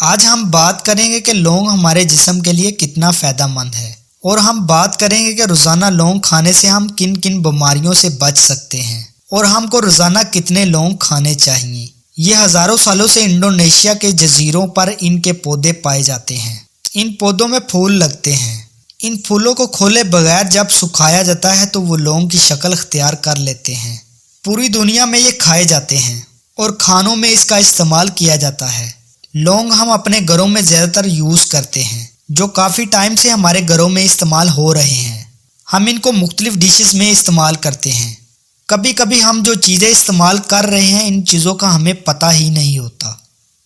آج ہم بات کریں گے کہ لونگ ہمارے جسم کے لیے کتنا فائدہ مند ہے، اور ہم بات کریں گے کہ روزانہ لونگ کھانے سے ہم کن کن بیماریوں سے بچ سکتے ہیں، اور ہم کو روزانہ کتنے لونگ کھانے چاہیے۔ یہ ہزاروں سالوں سے انڈونیشیا کے جزیروں پر ان کے پودے پائے جاتے ہیں۔ ان پودوں میں پھول لگتے ہیں۔ ان پھولوں کو کھولے بغیر جب سکھایا جاتا ہے تو وہ لونگ کی شکل اختیار کر لیتے ہیں۔ پوری دنیا میں یہ کھائے جاتے ہیں اور کھانوں میں اس کا استعمال کیا جاتا ہے۔ لونگ ہم اپنے گھروں میں زیادہ تر یوز کرتے ہیں، جو کافی ٹائم سے ہمارے گھروں میں استعمال ہو رہے ہیں۔ ہم ان کو مختلف ڈشز میں استعمال کرتے ہیں۔ کبھی کبھی ہم جو چیزیں استعمال کر رہے ہیں ان چیزوں کا ہمیں پتہ ہی نہیں ہوتا،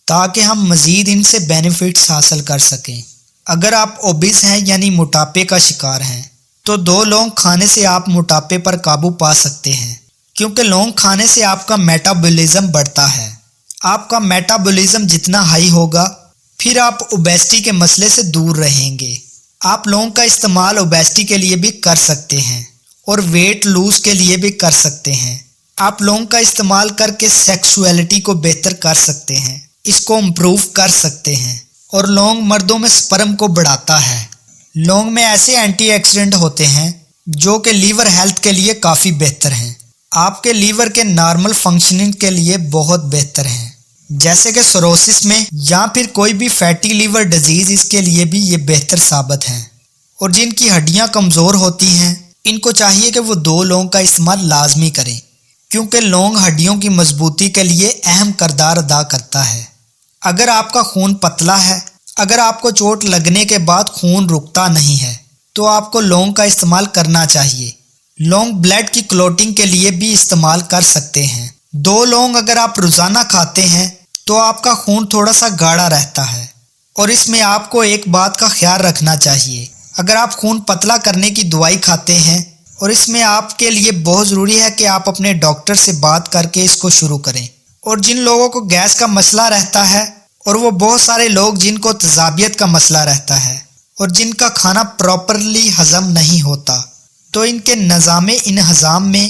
تاکہ ہم مزید ان سے بینیفٹس حاصل کر سکیں۔ اگر آپ اوبیس ہیں یعنی موٹاپے کا شکار ہیں تو 2 لونگ کھانے سے آپ موٹاپے پر قابو پا سکتے ہیں، کیونکہ لونگ کھانے سے آپ کا میٹابولزم بڑھتا ہے۔ آپ کا میٹابولزم جتنا ہائی ہوگا پھر آپ اوبیسٹی کے مسئلے سے دور رہیں گے۔ آپ لونگ کا استعمال اوبیسٹی کے لیے بھی کر سکتے ہیں اور ویٹ لوز کے لیے بھی کر سکتے ہیں۔ آپ لونگ کا استعمال کر کے سیکسولیٹی کو بہتر کر سکتے ہیں، اس کو امپروو کر سکتے ہیں، اور لونگ مردوں میں سپرم کو بڑھاتا ہے۔ لونگ میں ایسے اینٹی آکسیڈنٹ ہوتے ہیں جو کہ لیور ہیلتھ کے لیے کافی بہتر ہیں، آپ کے لیور کے نارمل فنکشننگ کے لیے بہت بہتر ہیں، جیسے کہ سروسس میں یا پھر کوئی بھی فیٹی لیور ڈیزیز، اس کے لیے بھی یہ بہتر ثابت ہیں۔ اور جن کی ہڈیاں کمزور ہوتی ہیں ان کو چاہیے کہ وہ 2 لونگ کا استعمال لازمی کریں، کیونکہ لونگ ہڈیوں کی مضبوطی کے لیے اہم کردار ادا کرتا ہے۔ اگر آپ کا خون پتلا ہے، اگر آپ کو چوٹ لگنے کے بعد خون رکتا نہیں ہے تو آپ کو لونگ کا استعمال کرنا چاہیے۔ لونگ بلڈ کی کلوٹنگ کے لیے بھی استعمال کر سکتے ہیں۔ 2 لونگ اگر آپ روزانہ کھاتے ہیں تو آپ کا خون تھوڑا سا گاڑھا رہتا ہے، اور اس میں آپ کو ایک بات کا خیال رکھنا چاہیے۔ اگر آپ خون پتلا کرنے کی دوائی کھاتے ہیں، اور اس میں آپ کے لیے بہت ضروری ہے کہ آپ اپنے ڈاکٹر سے بات کر کے اس کو شروع کریں۔ اور جن لوگوں کو گیس کا مسئلہ رہتا ہے، اور وہ بہت سارے لوگ جن کو تیزابیت کا مسئلہ رہتا ہے اور جن کا کھانا پراپرلی ہضم نہیں ہوتا، تو ان کے نظام انہضام میں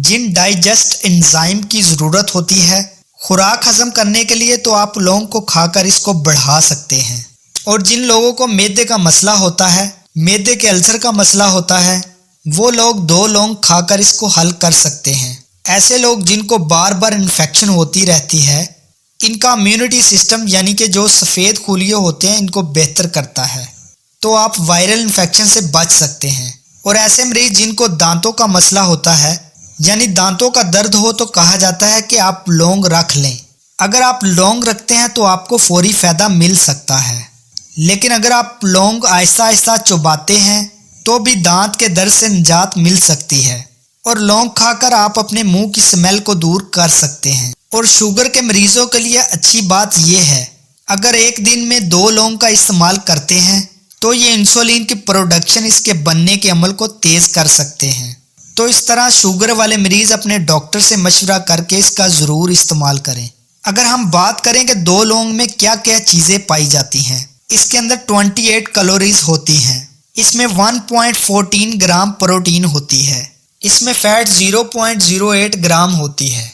جن ڈائجسٹ انزائم کی ضرورت ہوتی ہے خوراک ہضم کرنے کے لیے، تو آپ لونگ کو کھا کر اس کو بڑھا سکتے ہیں۔ اور جن لوگوں کو معدے کا مسئلہ ہوتا ہے، معدے کے السر کا مسئلہ ہوتا ہے، وہ لوگ 2 لونگ کھا کر اس کو حل کر سکتے ہیں۔ ایسے لوگ جن کو بار بار انفیکشن ہوتی رہتی ہے، ان کا امیونٹی سسٹم یعنی کہ جو سفید خلیے ہوتے ہیں ان کو بہتر کرتا ہے، تو آپ وائرل انفیکشن سے بچ سکتے ہیں۔ اور ایسے مریض جن کو دانتوں کا مسئلہ ہوتا ہے، یعنی دانتوں کا درد ہو، تو کہا جاتا ہے کہ آپ لونگ رکھ لیں۔ اگر آپ لونگ رکھتے ہیں تو آپ کو فوری فائدہ مل سکتا ہے، لیکن اگر آپ لونگ آہستہ آہستہ چباتے ہیں تو بھی دانت کے درد سے نجات مل سکتی ہے۔ اور لونگ کھا کر آپ اپنے منہ کی اسمیل کو دور کر سکتے ہیں۔ اور شوگر کے مریضوں کے لیے اچھی بات یہ ہے، اگر ایک دن میں 2 لونگ کا استعمال کرتے ہیں تو یہ انسولین کی پروڈکشن، اس کے بننے کے عمل کو تیز کر سکتے ہیں۔ تو اس طرح شوگر والے مریض اپنے ڈاکٹر سے مشورہ کر کے اس کا ضرور استعمال کریں۔ اگر ہم بات کریں کہ 2 لونگ میں کیا کیا چیزیں پائی جاتی ہیں، اس کے اندر 28 کیلوریز ہوتی ہیں، اس میں 1.14 گرام پروٹین ہوتی ہے، اس میں فیٹ 0.08 گرام ہوتی ہے،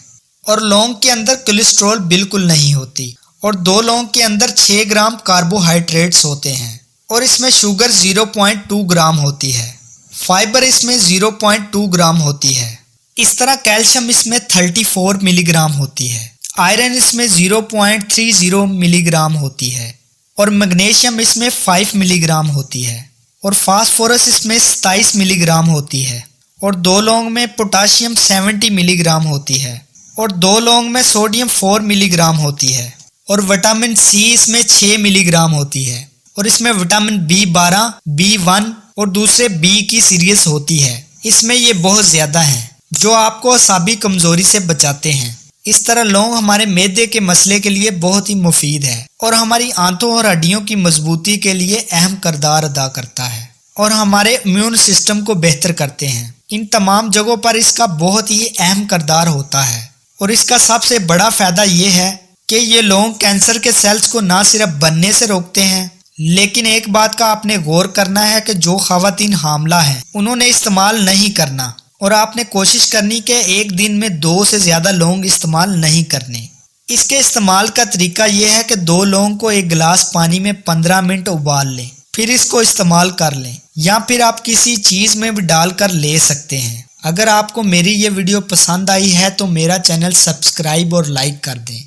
اور لونگ کے اندر کولیسٹرول بالکل نہیں ہوتی، اور 2 لونگ کے اندر 6 گرام کاربوہائیڈریٹس ہوتے ہیں، اور اس میں شوگر 0.2 گرام ہوتی ہے، فائبر اس میں 0.2 گرام ہوتی ہے۔ اس طرح کیلشیم اس میں 34 ملی گرام ہوتی ہے، آئرن اس میں 0.30 ملی گرام ہوتی ہے، اور میگنیشیم اس میں 5 ملی گرام ہوتی ہے، اور فاسفورس اس میں 27 ملی گرام ہوتی ہے، اور 2 لونگ میں پوٹاشیم 70 ملی گرام ہوتی ہے، اور 2 لونگ میں سوڈیم 4 ملی گرام ہوتی ہے، اور وٹامن سی اس میں 6 ملی گرام ہوتی ہے، اور اس میں وٹامن B12 B1 اور دوسرے B کی سیریز ہوتی ہے۔ اس میں یہ بہت زیادہ ہیں جو آپ کو اعصابی کمزوری سے بچاتے ہیں۔ اس طرح لونگ ہمارے معدے کے مسئلے کے لیے بہت ہی مفید ہے، اور ہماری آنتوں اور ہڈیوں کی مضبوطی کے لیے اہم کردار ادا کرتا ہے، اور ہمارے امیون سسٹم کو بہتر کرتے ہیں۔ ان تمام جگہوں پر اس کا بہت ہی اہم کردار ہوتا ہے، اور اس کا سب سے بڑا فائدہ یہ ہے کہ یہ لونگ کینسر کے سیلز کو نہ صرف بننے سے روکتے ہیں، لیکن ایک بات کا آپ نے غور کرنا ہے کہ جو خواتین حاملہ ہیں انہوں نے استعمال نہیں کرنا، اور آپ نے کوشش کرنی کہ ایک دن میں 2 سے زیادہ لونگ استعمال نہیں کرنے۔ اس کے استعمال کا طریقہ یہ ہے کہ 2 لونگ کو ایک گلاس پانی میں 15 منٹ ابال لیں، پھر اس کو استعمال کر لیں، یا پھر آپ کسی چیز میں بھی ڈال کر لے سکتے ہیں۔ اگر آپ کو میری یہ ویڈیو پسند آئی ہے تو میرا چینل سبسکرائب اور لائک کر دیں۔